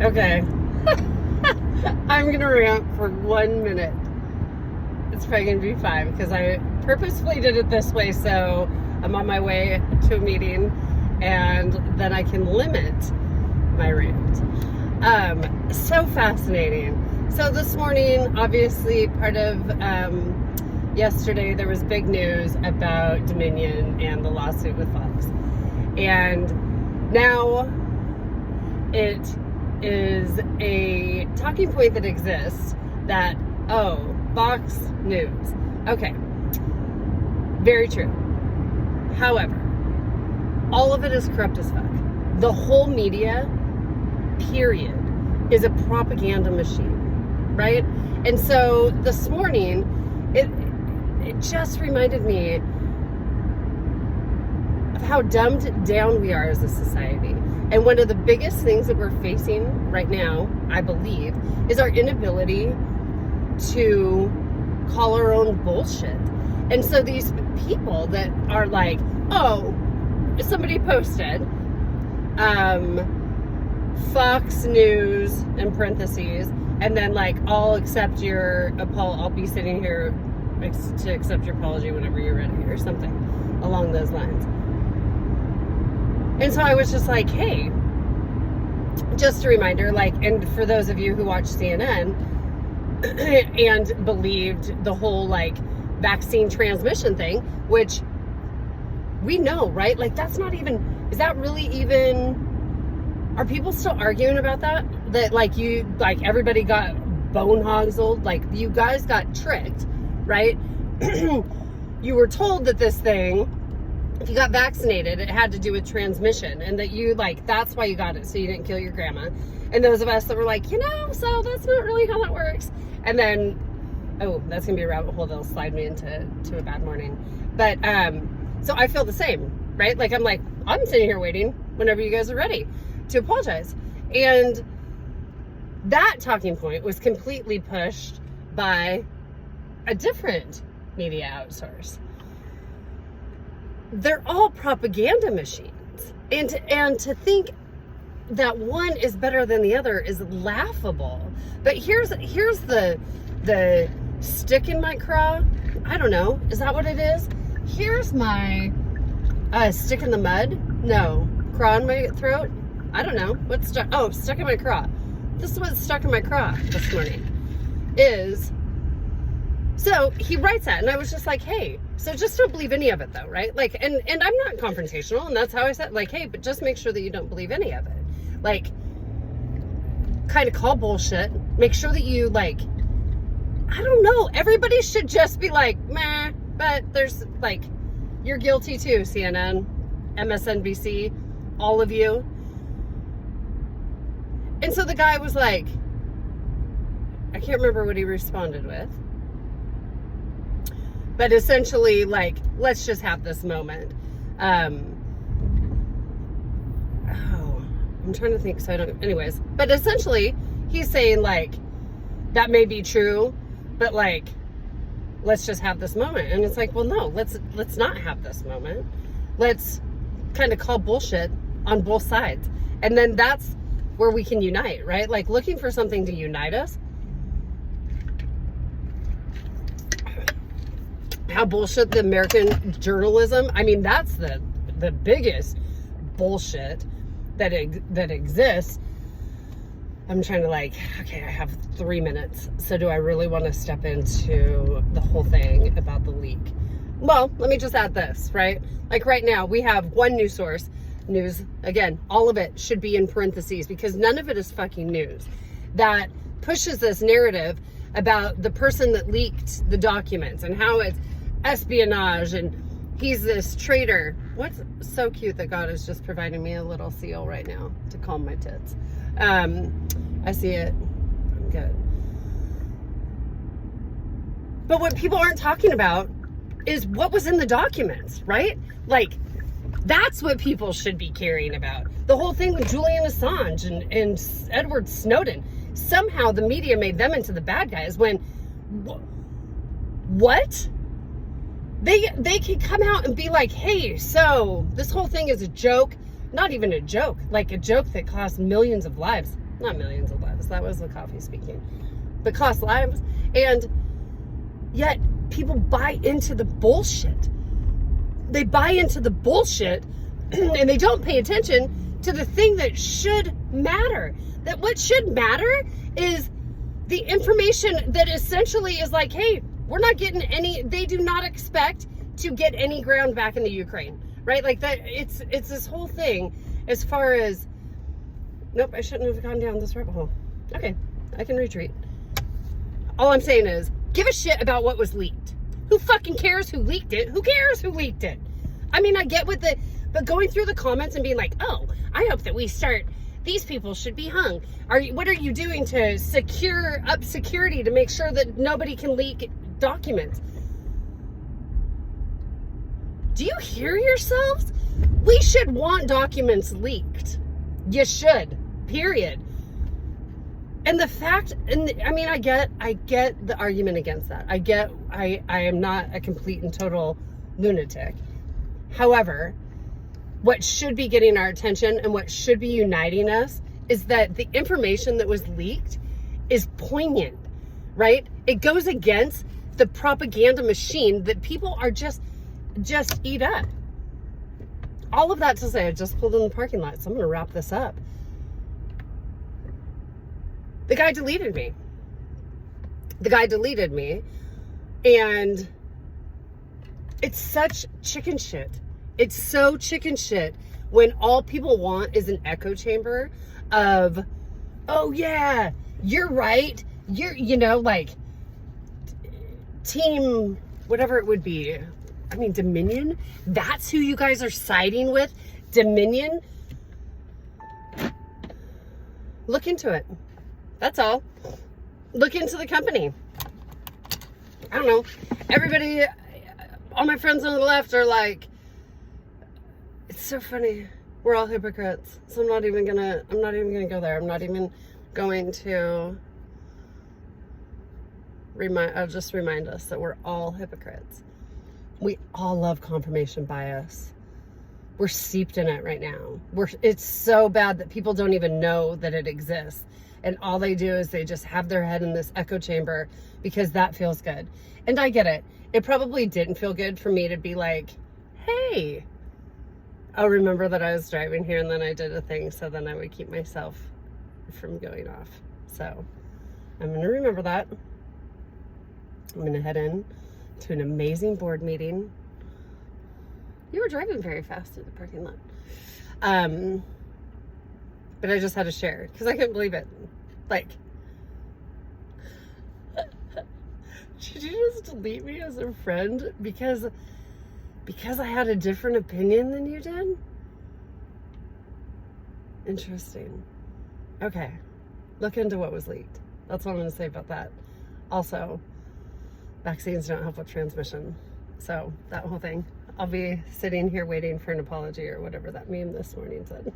Okay. I'm going to rant for 1 minute. It's probably going to be 5 because I purposefully did it this way so I'm on my way to a meeting and then I can limit my rant. So fascinating. So this morning, obviously, part of yesterday, there was big news about Dominion and the lawsuit with Fox. And now it is a talking point that exists that, oh, Fox News. Okay. Very true. However, all of it is corrupt as fuck. The whole media, period, is a propaganda machine, right? And so this morning, it just reminded me of how dumbed down we are as a society. And one of the biggest things that we're facing right now, I believe, is our inability to call our own bullshit. And so these people that are like, oh, somebody posted Fox News in parentheses, and then like, I'll be sitting here to accept your apology whenever you're ready, or something along those lines. And so I was just like, hey, just a reminder, like, and for those of you who watch CNN and believed the whole like vaccine transmission thing, which we know, right? Like, that's not even, is that really even, are people still arguing about that? That like everybody got bone hoggled, like you guys got tricked, right? You were told that this thing, if you got vaccinated, it had to do with transmission, and that you like, that's why you got it, so you didn't kill your grandma. And those of us that were like, so that's not really how that works. And then, oh, that's gonna be a rabbit hole that'll slide me into a bad morning. But so I feel the same, right? Like I'm sitting here waiting whenever you guys are ready to apologize. And that talking point was completely pushed by a different media outsource. They're all propaganda machines. And to think that one is better than the other is laughable. But here's the stick in my craw. I don't know. Is that what it is? Here's my stick in the mud. No. Craw in my throat. I don't know. What's stuck? Oh, stuck in my craw. This is what's stuck in my craw this morning. So he writes that, and I was just like, hey, so just don't believe any of it though, right? Like, and I'm not confrontational, and that's how I said, like, hey, but just make sure that you don't believe any of it. Like, kind of call bullshit. Make sure that you, like, I don't know, everybody should just be like, meh, but there's, like, you're guilty too, CNN, MSNBC, all of you. And so the guy was like, I can't remember what he responded with, but essentially, like, let's just have this moment. I'm trying to think, so I don't, anyways, but essentially he's saying like, that may be true, but like, let's just have this moment. And it's like, well, no, let's not have this moment. Let's kind of call bullshit on both sides. And then that's where we can unite, right? Like, looking for something to unite us. How bullshit the American journalism. I mean, that's the biggest bullshit that exists. I'm trying to like, okay, I have 3 minutes. So do I really want to step into the whole thing about the leak? Well, let me just add this, right? Like right now we have one news source. News, again, all of it should be in parentheses because none of it is fucking news. That pushes this narrative about the person that leaked the documents and how it's espionage and he's this traitor. What's so cute that God is just providing me a little seal right now to calm my tits. I see it. I'm good. But what people aren't talking about is what was in the documents, right? Like, that's what people should be caring about. The whole thing with Julian Assange and Edward Snowden. Somehow the media made them into the bad guys when, what? They can come out and be like, hey, so this whole thing is a joke. Not even a joke, like a joke that cost millions of lives. not millions of lives. That was the coffee speaking. But cost lives. And yet people buy into the bullshit. They buy into the bullshit and they don't pay attention to the thing that should matter. That what should matter is the information that essentially is like, hey, we're not getting any, they do not expect to get any ground back in the Ukraine, right? Like that, it's this whole thing as far as, nope, I shouldn't have gone down this rabbit hole. Okay, I can retreat. All I'm saying is, give a shit about what was leaked. Who fucking cares who leaked it? Who cares who leaked it? I mean, I get but going through the comments and being like, oh, I hope that we start, these people should be hung. What are you doing to secure up security to make sure that nobody can leak documents? Do you hear yourselves? We should want documents leaked. You should, period. And the fact, and I mean, I get the argument against that. I am not a complete and total lunatic. However, what should be getting our attention and what should be uniting us is that the information that was leaked is poignant, right? It goes against the propaganda machine that people are just eat up. All of that to say, I just pulled in the parking lot, so I'm gonna wrap this up. The guy deleted me. And it's such chicken shit. It's so chicken shit when all people want is an echo chamber of, oh yeah, you're right. You know, like team, whatever it would be. I mean, Dominion, that's who you guys are siding with? Dominion? Look into it. That's all. Look into the company. I don't know. Everybody, all my friends on the left are like, it's so funny. We're all hypocrites. So I'm not even gonna go there. I'm not even going to I'll just remind us that we're all hypocrites. We all love confirmation bias. We're steeped in it right now. It's so bad that people don't even know that it exists. And all they do is they just have their head in this echo chamber because that feels good. And I get it. It probably didn't feel good for me to be like, hey, I'll remember that I was driving here and then I did a thing, so then I would keep myself from going off. So I'm going to remember that. I'm going to head in to an amazing board meeting. You were driving very fast through the parking lot. But I just had to share because I couldn't believe it. Like, did you just delete me as a friend because I had a different opinion than you did? Interesting. Okay. Look into what was leaked. That's what I'm going to say about that. Also, vaccines don't help with transmission. So that whole thing. I'll be sitting here waiting for an apology or whatever that meme this morning said.